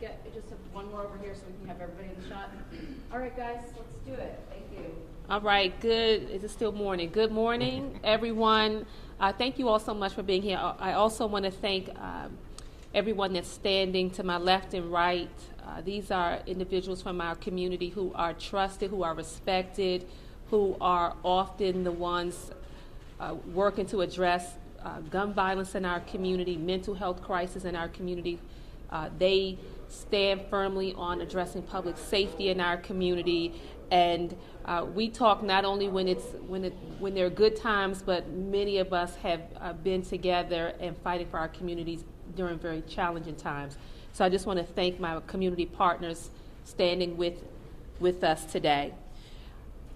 just have one more over here so we can have everybody in the shot. All right, guys, let's do it. Thank you. All right, good. Is it still morning? Good morning, everyone. Thank you all so much for being here. I also want to thank everyone that's standing to my left and right. These are individuals from our community who are trusted, who are respected, who are often the ones working to address gun violence in our community, mental health crisis in our community. They stand firmly on addressing public safety in our community, and we talk not only when there are good times, but many of us have been together and fighting for our communities during very challenging times. So I just want to thank my community partners standing with us today.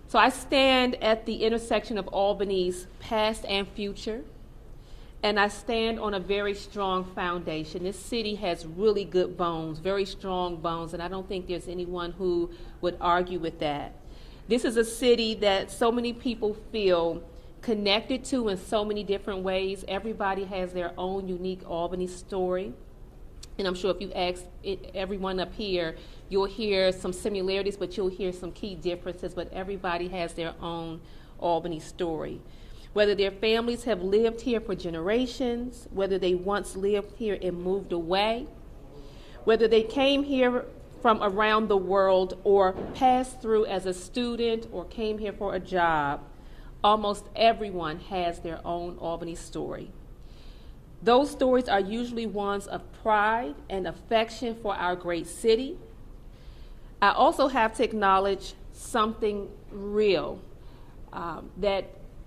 So I stand at the intersection of Albany's past and future, and I stand on a very strong foundation. This city has really good bones, very strong bones, and I don't think there's anyone who would argue with that. This is a city that so many people feel connected to in so many different ways. Everybody has their own unique Albany story. And I'm sure if you ask everyone up here, you'll hear some similarities, but you'll hear some key differences. But everybody has their own Albany story. Whether their families have lived here for generations, whether they once lived here and moved away, whether they came here from around the world or passed through as a student or came here for a job, almost everyone has their own Albany story. Those stories are usually ones of pride and affection for our great city. I also have to acknowledge something real that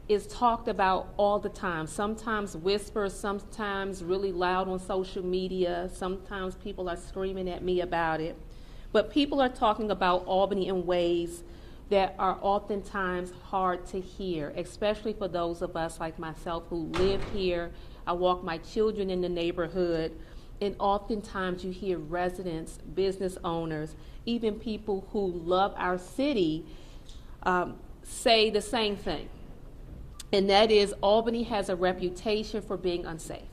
is talked about all the time, sometimes whispered, sometimes really loud on social media, sometimes people are screaming at me about it. But people are talking about Albany in ways that are oftentimes hard to hear, especially for those of us like myself who live here. I walk my children in the neighborhood, and oftentimes you hear residents, business owners, even people who love our city say the same thing. And that is, Albany has a reputation for being unsafe.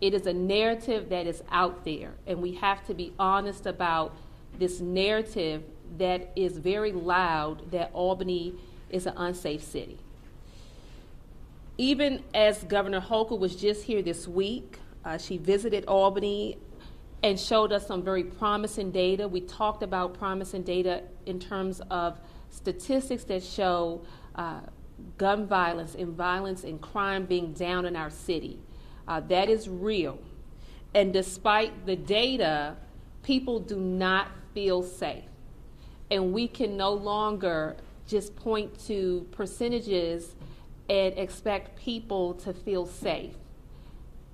It is a narrative that is out there, and we have to be honest about this narrative that is very loud that Albany is an unsafe city. Even as Governor Hochul was just here this week, she visited Albany and showed us some very promising data. We talked about promising data in terms of statistics that show gun violence and crime being down in our city. That is real. And despite the data, people do not feel safe. And we can no longer just point to percentages and expect people to feel safe.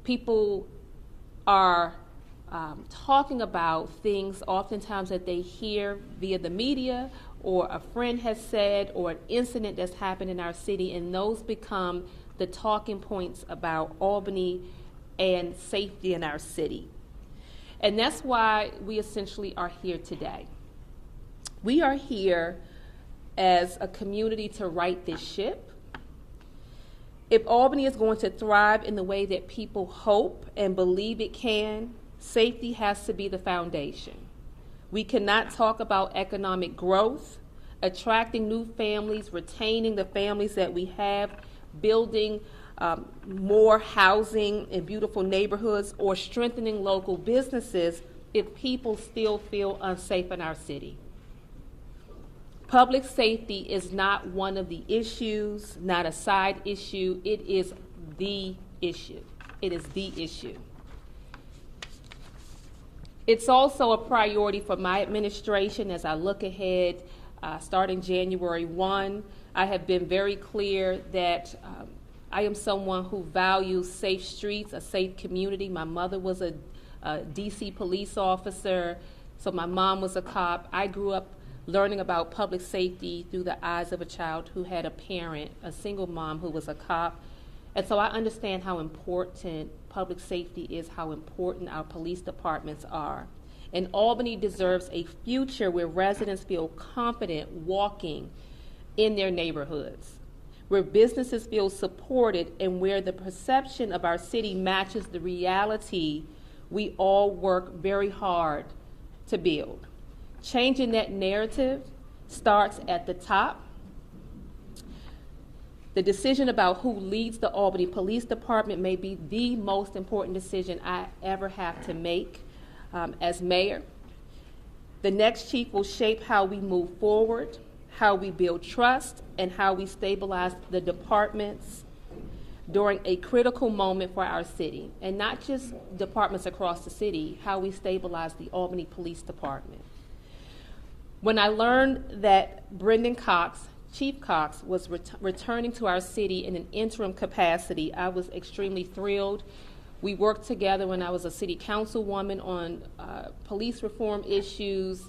People are talking about things oftentimes that they hear via the media or a friend has said or an incident that's happened in our city, and those become the talking points about Albany and safety in our city. And that's why we essentially are here today. We are here as a community to right this ship. If Albany is going to thrive in the way that people hope and believe it can, safety has to be the foundation. We cannot talk about economic growth, attracting new families, retaining the families that we have, building more housing in beautiful neighborhoods, or strengthening local businesses if people still feel unsafe in our city. Public safety is not one of the issues, not a side issue. It is the issue. It is the issue. It's also a priority for my administration as I look ahead, starting January 1. I have been very clear that I am someone who values safe streets, a safe community. My mother was a DC police officer, so my mom was a cop. I grew up learning about public safety through the eyes of a child who had a parent, a single mom who was a cop. And so I understand how important public safety is, how important our police departments are. And Albany deserves a future where residents feel confident walking in their neighborhoods, where businesses feel supported, and where the perception of our city matches the reality we all work very hard to build. Changing that narrative starts at the top. The decision about who leads the Albany Police Department may be the most important decision I ever have to make as mayor. The next chief will shape how we move forward, how we build trust, and how we stabilize the departments during a critical moment for our city, and not just departments across the city, how we stabilize the Albany Police Department. When I learned that Brendan Cox, Chief Cox, was returning to our city in an interim capacity, I was extremely thrilled. We worked together when I was a city councilwoman on police reform issues.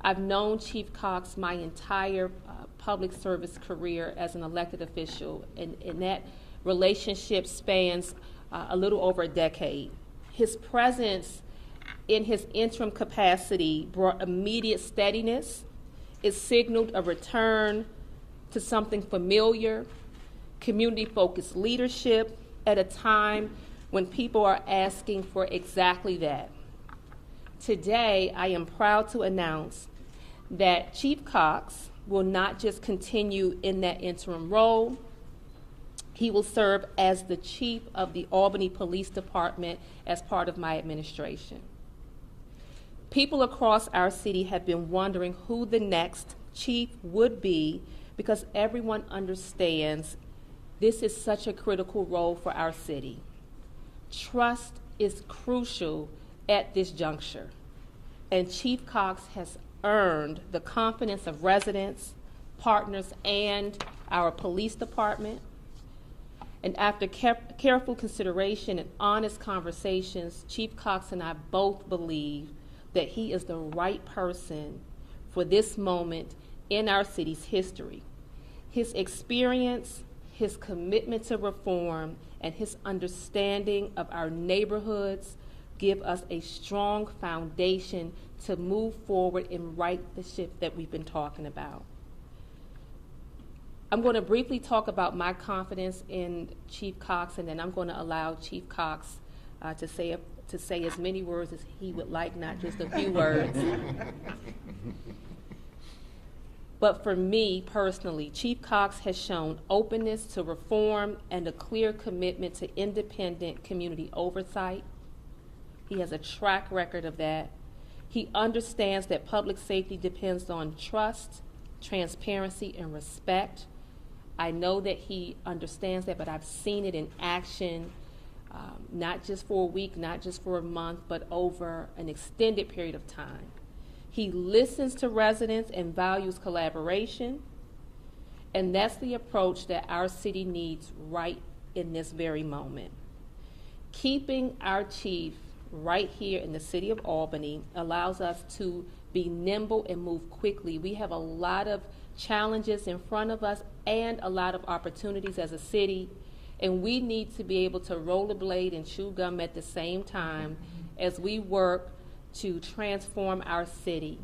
I've known Chief Cox my entire public service career as an elected official, and that relationship spans a little over a decade. His presence in his interim capacity brought immediate steadiness. It signaled a return to something familiar, community-focused leadership at a time when people are asking for exactly that. Today, I am proud to announce that Chief Cox will not just continue in that interim role, he will serve as the chief of the Albany Police Department as part of my administration. People across our city have been wondering who the next chief would be because everyone understands this is such a critical role for our city. Trust is crucial at this juncture, and Chief Cox has earned the confidence of residents, partners, and our police department. And after careful consideration and honest conversations, Chief Cox and I both believe that he is the right person for this moment in our city's history. His experience, his commitment to reform, and his understanding of our neighborhoods give us a strong foundation to move forward and right the ship that we've been talking about. I'm going to briefly talk about my confidence in Chief Cox, and then I'm going to allow Chief Cox to say as many words as he would like, not just a few words. But for me personally, Chief Cox has shown openness to reform and a clear commitment to independent community oversight. He has a track record of that. He understands that public safety depends on trust, transparency, and respect. I know that he understands that, but I've seen it in action, not just for a week, not just for a month, but over an extended period of time. He listens to residents and values collaboration, and that's the approach that our city needs right in this very moment. Keeping our chief right here in the city of Albany allows us to be nimble and move quickly. We have a lot of challenges in front of us and a lot of opportunities as a city, and we need to be able to rollerblade and chew gum at the same time as we work to transform our city,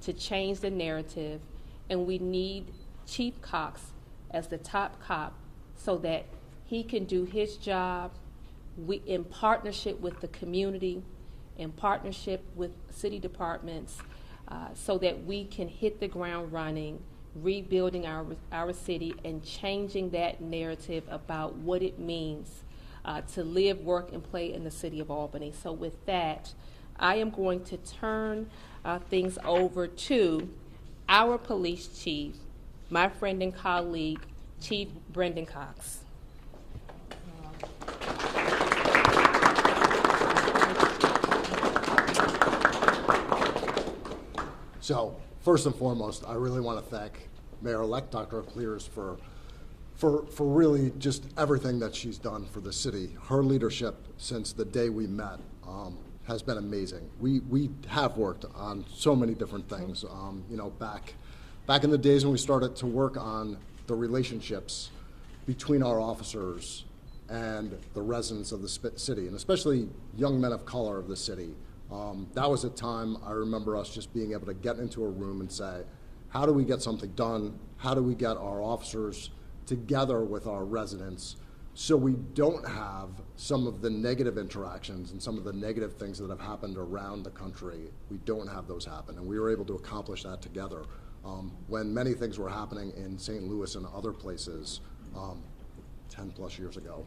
to change the narrative, and we need Chief Cox as the top cop so that he can do his job in partnership with the community, in partnership with city departments, so that we can hit the ground running, rebuilding our city and changing that narrative about what it means to live, work, and play in the city of Albany. So with that, I am going to turn things over to our police chief, my friend and colleague, Chief Brendan Cox. So, first and foremost, I really want to thank Mayor-elect Dr. Clears for really just everything that she's done for the city. Her leadership since the day we met has been amazing. We have worked on so many different things. Back in the days when we started to work on the relationships between our officers and the residents of the city, and especially young men of color of the city. That was a time I remember us just being able to get into a room and say, how do we get something done? How do we get our officers together with our residents so we don't have some of the negative interactions and some of the negative things that have happened around the country. We don't have those happen, and we were able to accomplish that together. When many things were happening in St. Louis and other places 10 plus years ago,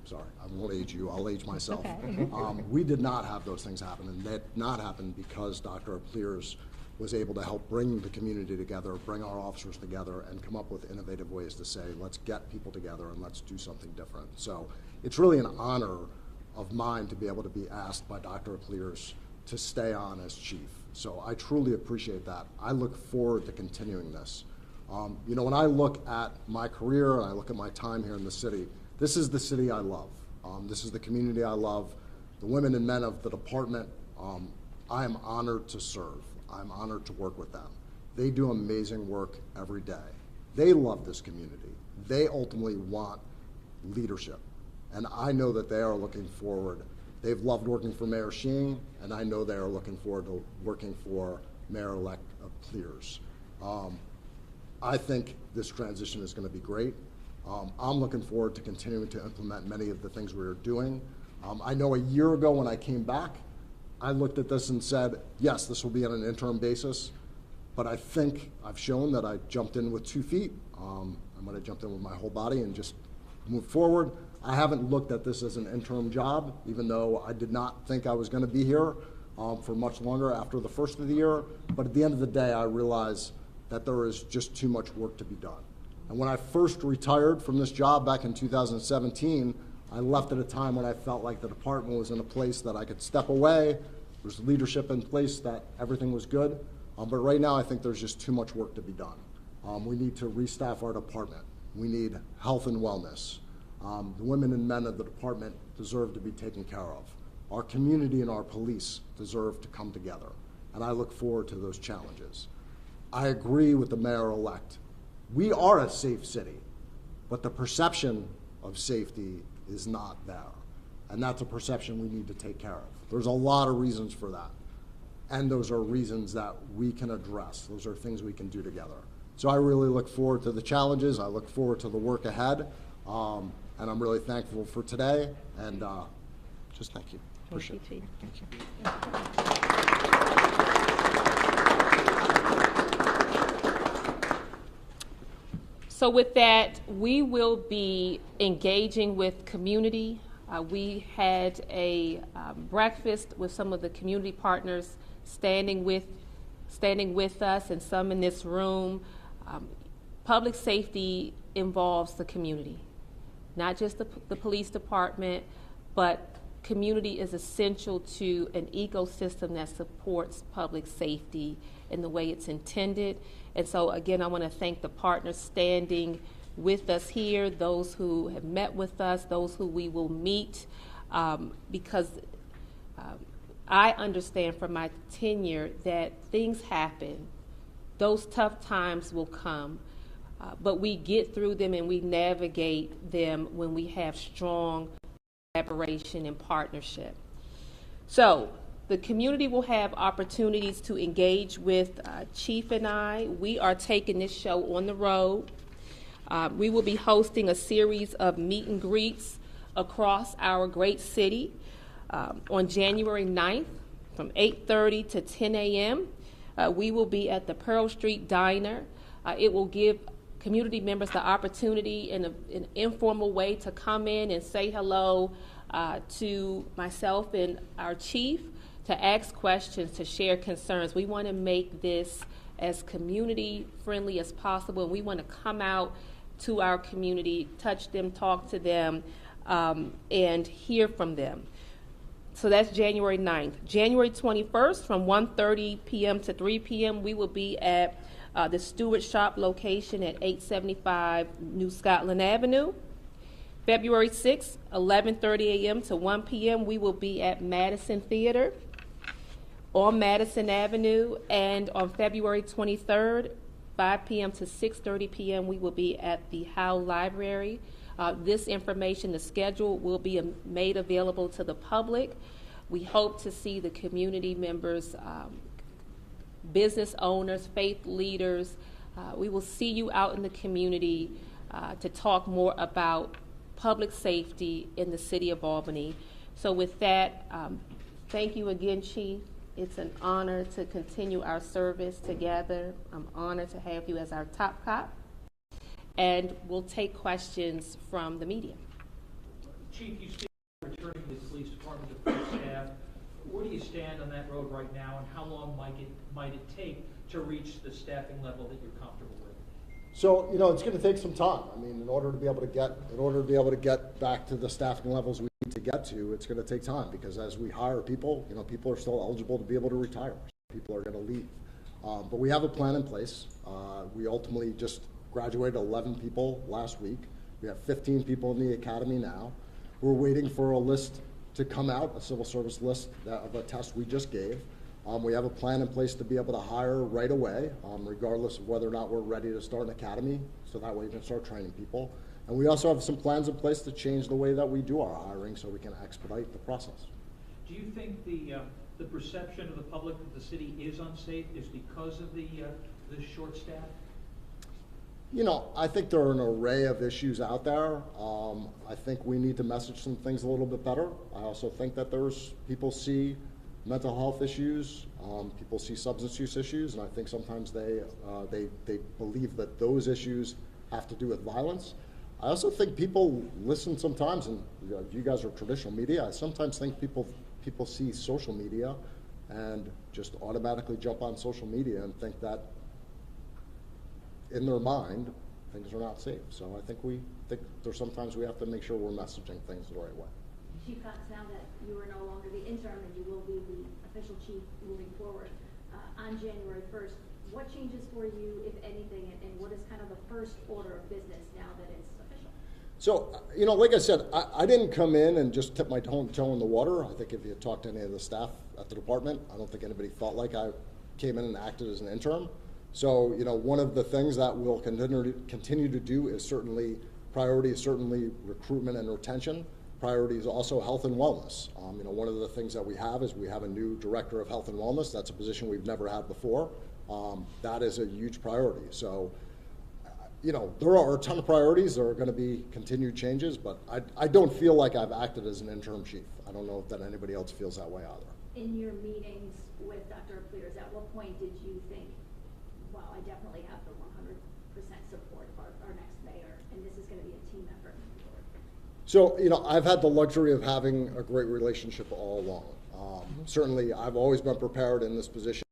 sorry, I won't age you, I'll age myself. Okay. We did not have those things happen, and that did not happen because Dr. Apleers was able to help bring the community together, bring our officers together, and come up with innovative ways to say, let's get people together and let's do something different. So it's really an honor of mine to be able to be asked by Dr. Apleers to stay on as chief. So I truly appreciate that. I look forward to continuing this. You know, when I look at my career and I look at my time here in the city, this is the city I love. This is the community I love. The women and men of the department, I am honored to serve. I'm honored to work with them. They do amazing work every day. They love this community. They ultimately want leadership. And I know that they are looking forward. They've loved working for Mayor Sheen, and I know they are looking forward to working for Mayor-elect Apleers. I think this transition is going to be great. I'm looking forward to continuing to implement many of the things we are doing. I know a year ago when I came back, I looked at this and said, yes, this will be on an interim basis, but I think I've shown that I jumped in with 2 feet. I might have jumped in with my whole body and just moved forward. I haven't looked at this as an interim job, even though I did not think I was going to be here for much longer after the first of the year. But at the end of the day, I realized that there is just too much work to be done. And when I first retired from this job back in 2017, I left at a time when I felt like the department was in a place that I could step away. There's leadership in place, that everything was good. But right now, I think there's just too much work to be done. We need to restaff our department. We need health and wellness. The women and men of the department deserve to be taken care of. Our community and our police deserve to come together. And I look forward to those challenges. I agree with the mayor-elect. We are a safe city, but the perception of safety is not there. And that's a perception we need to take care of. There's a lot of reasons for that. And those are reasons that we can address. Those are things we can do together. So I really look forward to the challenges. I look forward to the work ahead. And I'm really thankful for today. And just thank you. Appreciate it. Thank you. So with that, we will be engaging with community. We had a breakfast with some of the community partners standing with us, and some in this room. Public safety involves the community, not just the police department, but community is essential to an ecosystem that supports public safety in the way it's intended. And so again, I want to thank the partners standing with us here, those who have met with us, those who we will meet, because I understand from my tenure that things happen. Those tough times will come, but we get through them and we navigate them when we have strong collaboration and partnership. So the community will have opportunities to engage with Chief and I. We are taking this show on the road. We will be hosting a series of meet and greets across our great city on January 9th from 8:30 to 10 a.m. We will be at the Pearl Street Diner. It will give community members the opportunity in an informal way to come in and say hello to myself and our chief, to ask questions, to share concerns. We want to make this as community friendly as possible, and we want to come out to our community, touch them, talk to them, and hear from them. So that's January 9th. January 21st from 1:30 p.m. to 3 p.m. we will be at the Stewart Shop location at 875 New Scotland Avenue. February 6th, 11:30 a.m. to 1 p.m. we will be at Madison Theater on Madison Avenue. And on February 23rd, 5 p.m. to 6:30 p.m. we will be at the Howe Library. This information, the schedule, will be made available to the public. We hope to see the community members, business owners, faith leaders. We will see you out in the community to talk more about public safety in the city of Albany. So with that, thank you again, Chief. It's an honor to continue our service together. I'm honored to have you as our top cop. And we'll take questions from the media. Chief, you speak about returning the police department to full staff. Where do you stand on that road right now, and how long might it take to reach the staffing level that you're comfortable with? So, it's going to take some time. I mean, in order to be able to get back to the staffing levels we need to get to, it's going to take time, because as we hire people, people are still eligible to be able to retire. People are going to leave. But we have a plan in place. We ultimately just graduated 11 people last week. We have 15 people in the academy now. We're waiting for a list to come out, a civil service list of a test we just gave. We have a plan in place to be able to hire right away, regardless of whether or not we're ready to start an academy, so that way we can start training people. And we also have some plans in place to change the way that we do our hiring so we can expedite the process. Do you think the perception of the public that the city is unsafe is because of the short staff? I think there are an array of issues out there. I think we need to message some things a little bit better. I also think that people see mental health issues, people see substance use issues, and I think sometimes they believe that those issues have to do with violence. I also think people listen sometimes, and you guys are traditional media. I sometimes think people see social media and just automatically jump on social media and think that in their mind things are not safe. So I think there's sometimes we have to make sure we're messaging things the right way. Chief Cox, now that you are no longer the interim and you will be the official chief moving forward, on January 1st, what changes for you, if anything, and what is kind of the first order of business now that it's official? So, like I said, I didn't come in and just tip my toe in the water. I think if you talk to any of the staff at the department, I don't think anybody felt like I came in and acted as an interim. So, one of the things that we'll continue to do is certainly recruitment and retention. Priority is also health and wellness. One of the things that we have is we have a new director of health and wellness. That's a position we've never had before. That is a huge priority. So, there are a ton of priorities. There are going to be continued changes, but I don't feel like I've acted as an interim chief. I don't know if that anybody else feels that way either. In your meetings with Dr. Clears, at what point did you think, wow, I definitely have the 100% support of our next mayor, and this is going to be a team effort moving forward? So, I've had the luxury of having a great relationship all along. Certainly, I've always been prepared in this position,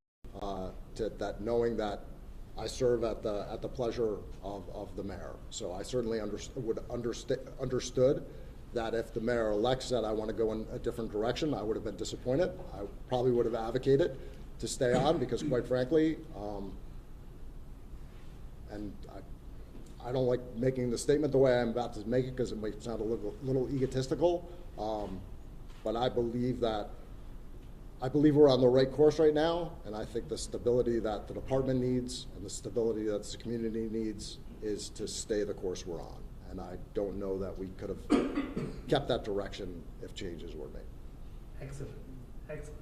knowing that I serve at the pleasure of the mayor. So I certainly understood that if the mayor-elect said I want to go in a different direction, I would have been disappointed. I probably would have advocated to stay on because, quite frankly, and I don't like making the statement the way I'm about to make it because it might sound a little egotistical, but I believe we're on the right course right now, and I think the stability that the department needs and the stability that the community needs is to stay the course we're on. And I don't know that we could have kept that direction if changes were made. Excellent. Excellent.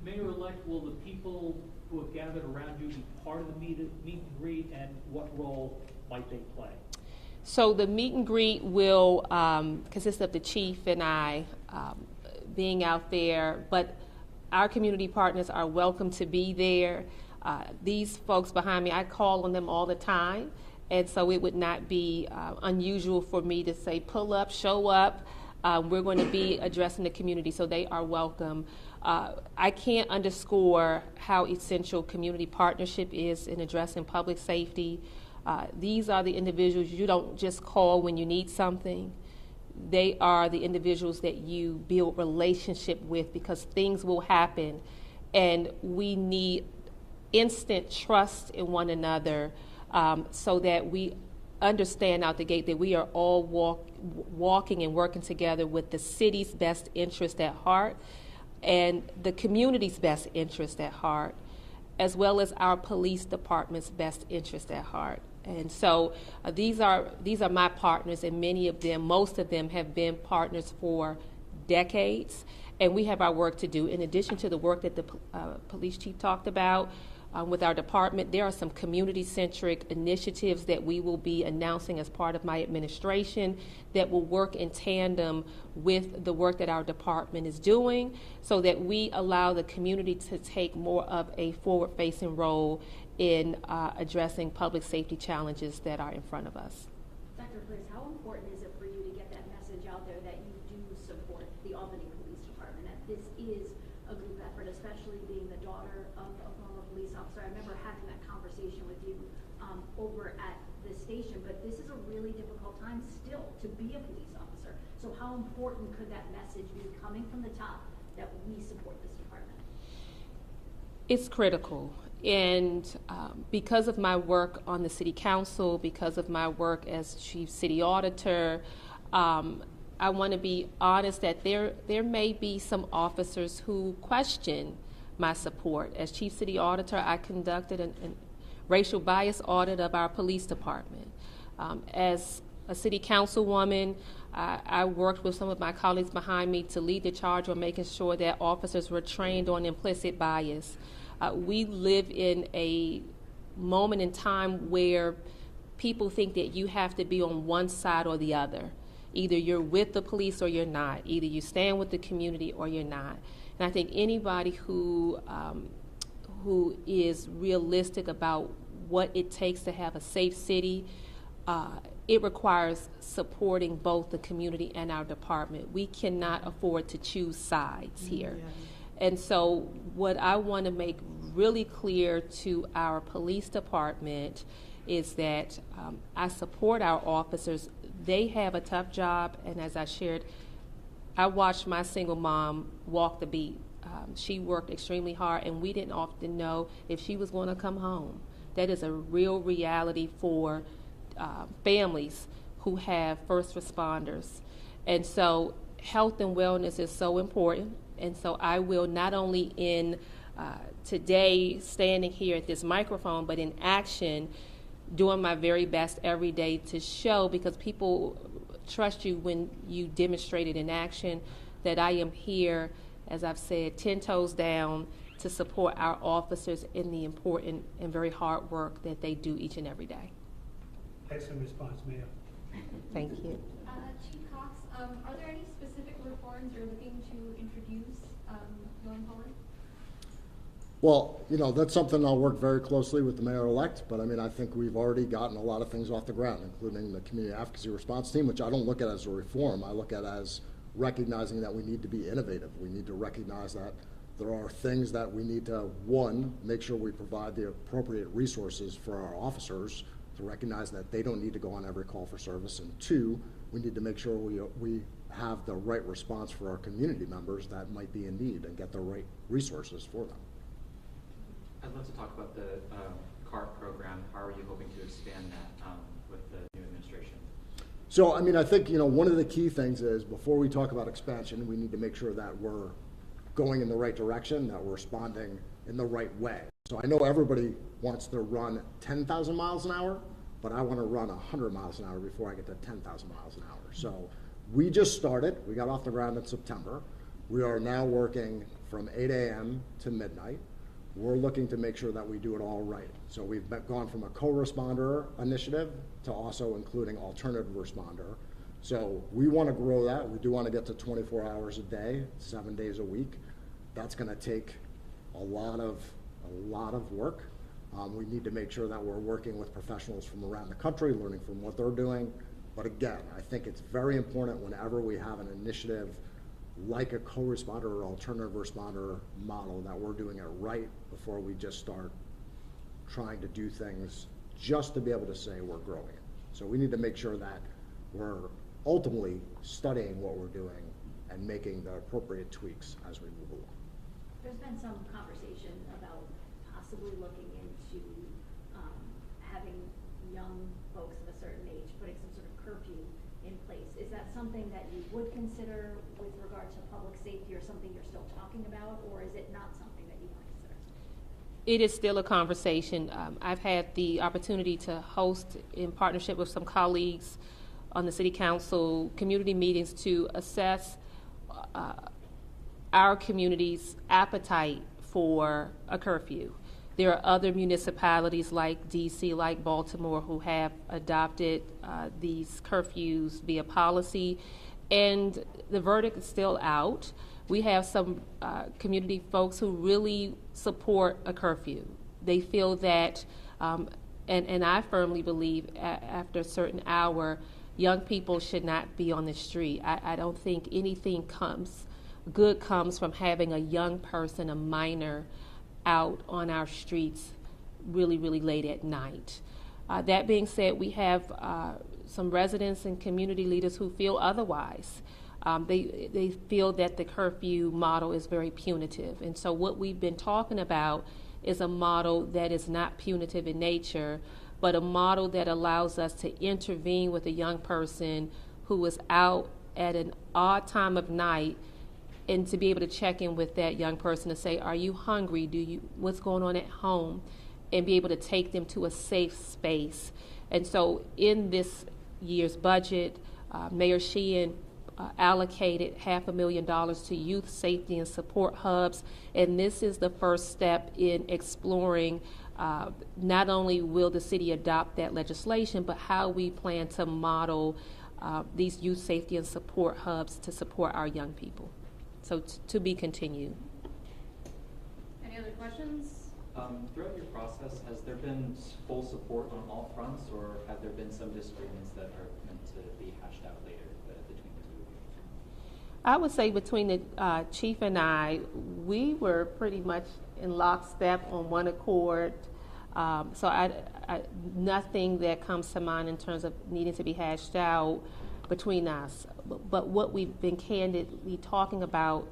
Mayor-elect, will the people who have gathered around you be part of the meet and greet, and what role might they play? So the meet and greet will consist of the chief and I being out there, but our community partners are welcome to be there. These folks behind me, I call on them all the time, and so it would not be unusual for me to say, pull up, show up. We're going to be addressing the community, so they are welcome. I can't underscore how essential community partnership is in addressing public safety. These are the individuals you don't just call when you need something. They are the individuals that you build relationship with because things will happen, and we need instant trust in one another so that we understand out the gate that we are all walking and working together with the city's best interest at heart and the community's best interest at heart, as well as our police department's best interest at heart. And so these are my partners, and many of them, most of them have been partners for decades, and we have our work to do. In addition to the work that the police chief talked about, with our department. There are some community-centric initiatives that we will be announcing as part of my administration that will work in tandem with the work that our department is doing, so that we allow the community to take more of a forward-facing role in addressing public safety challenges that are in front of us. Dr. Clears, how important is it for you to get that message out there that you do support the Albany Police Department, that this is a group effort, especially being the daughter of a former police officer? I remember having that conversation with you over at the station, but this is a really difficult time still to be a police officer. So how important could that message be coming from the top that we support this department? It's critical. And because of my work on the city council, because of my work as chief city auditor, I want to be honest that there may be some officers who question my support. As chief city auditor, I conducted a racial bias audit of our police department. As a city councilwoman, I worked with some of my colleagues behind me to lead the charge on making sure that officers were trained on implicit bias. We live in a moment in time where people think that you have to be on one side or the other. Either you're with the police or you're not. Either you stand with the community or you're not. And I think anybody who is realistic about what it takes to have a safe city, it requires supporting both the community and our department. We cannot afford to choose sides here. And so what I want to make really clear to our police department is that I support our officers. They have a tough job, and as I shared, I watched my single mom walk the beat. She worked extremely hard, and we didn't often know if she was going to come home. That is a real reality for families who have first responders. And so health and wellness is so important. And so I will not only in today standing here at this microphone, but in action, doing my very best every day to show, because people trust you when you demonstrate it in action, that I am here, as I've said, 10 toes down to support our officers in the important and very hard work that they do each and every day. Excellent response, Mayor. Thank you. Chief Cox, are there any specific reforms you're looking to introduce going forward? Well, you know, that's something I'll work very closely with the mayor-elect, but I mean, I think we've already gotten a lot of things off the ground, including the community advocacy response team, which I don't look at as a reform. I look at as recognizing that we need to be innovative. We need to recognize that there are things that we need to, one, make sure we provide the appropriate resources for our officers to recognize that they don't need to go on every call for service, and two, we need to make sure we have the right response for our community members that might be in need and get the right resources for them. I'd love to talk about the CART program. How are you hoping to expand that with the new administration? So, I mean, I think, you know, one of the key things is before we talk about expansion, we need to make sure that we're going in the right direction, that we're responding in the right way. So I know everybody wants to run 10,000 miles an hour, but I want to run 100 miles an hour before I get to 10,000 miles an hour. So we just started. We got off the ground in September. We are now working from 8 a.m. to midnight. We're looking to make sure that we do it all right. So we've gone from a co-responder initiative to also including alternative responder. So we want to grow that. We do want to get to 24 hours a day, 7 days a week. That's going to take a lot of work. We need to make sure that we're working with professionals from around the country, learning from what they're doing. But again, I think it's very important whenever we have an initiative like a co-responder or alternative responder model that we're doing it right before we just start trying to do things just to be able to say we're growing it. So we need to make sure that we're ultimately studying what we're doing and making the appropriate tweaks as we move along. There's been some conversation about possibly looking into having young folks of a certain age putting some sort of curfew in place. Is that something that you would consider with regard to public safety, or something you're still talking about, or is it not something that you want to consider? It is still a conversation. I've had the opportunity to host, in partnership with some colleagues on the city council, community meetings to assess our community's appetite for a curfew. There are other municipalities like DC, like Baltimore, who have adopted these curfews via policy, and the verdict is still out. We have some community folks who really support a curfew. They feel that, and I firmly believe after a certain hour, young people should not be on the street. I don't think anything good comes from having a young person, a minor, out on our streets really, really late at night. That being said, we have some residents and community leaders who feel otherwise. They feel that the curfew model is very punitive. And so what we've been talking about is a model that is not punitive in nature, but a model that allows us to intervene with a young person who is out at an odd time of night, and to be able to check in with that young person to say, are you hungry? What's going on at home? And be able to take them to a safe space. And so in this year's budget, Mayor Sheehan allocated $500,000 to youth safety and support hubs. And this is the first step in exploring not only will the city adopt that legislation, but how we plan to model these youth safety and support hubs to support our young people. So to be continued. Any other questions? Throughout your process, has there been full support on all fronts, or have there been some disagreements that are meant to be hashed out later between the two of you? I would say between the chief and I, we were pretty much in lockstep on one accord. So nothing that comes to mind in terms of needing to be hashed out between us. But what we've been candidly talking about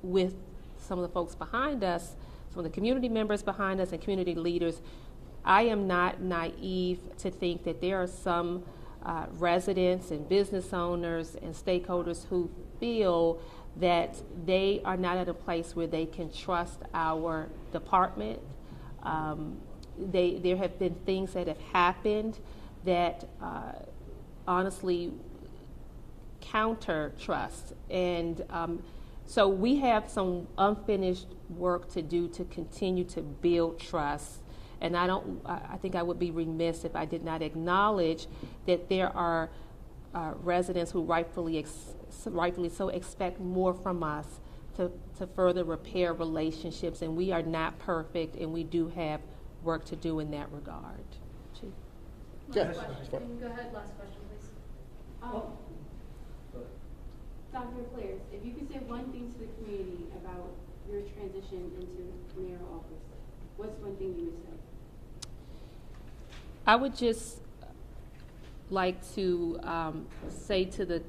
with some of the folks behind us, some of the community members behind us and community leaders, I am not naive to think that there are some residents and business owners and stakeholders who feel that they are not at a place where they can trust our department. There have been things that have happened that honestly counter trust. And so we have some unfinished work to do to continue to build trust. And I think I would be remiss if I did not acknowledge that there are residents who rightfully so expect more from us to further repair relationships. And we are not perfect, and we do have work to do in that regard. Chief? Yes. Last question. Go ahead, last question, please. Dr. Flares, if you could say one thing to the community about your transition into mayor office, what's one thing you would say? I would just like to say to the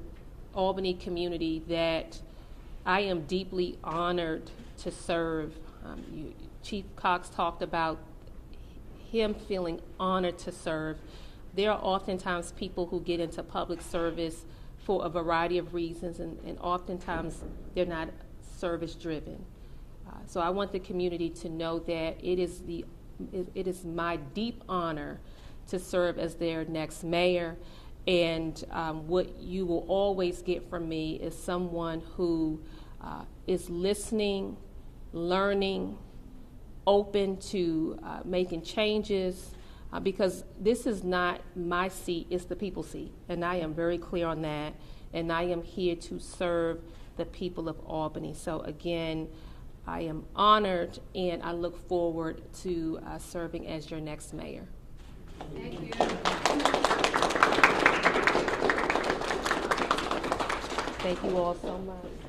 Albany community that I am deeply honored to serve. Chief Cox talked about him feeling honored to serve. There are oftentimes people who get into public service for a variety of reasons, and oftentimes they're not service driven. So I want the community to know that it is my deep honor to serve as their next mayor, and what you will always get from me is someone who is listening, learning, open to making changes, because this is not my seat, it's the people's seat, and I am very clear on that, and I am here to serve the people of Albany. So again, I am honored, and I look forward to serving as your next mayor. Thank you. Thank you all so much.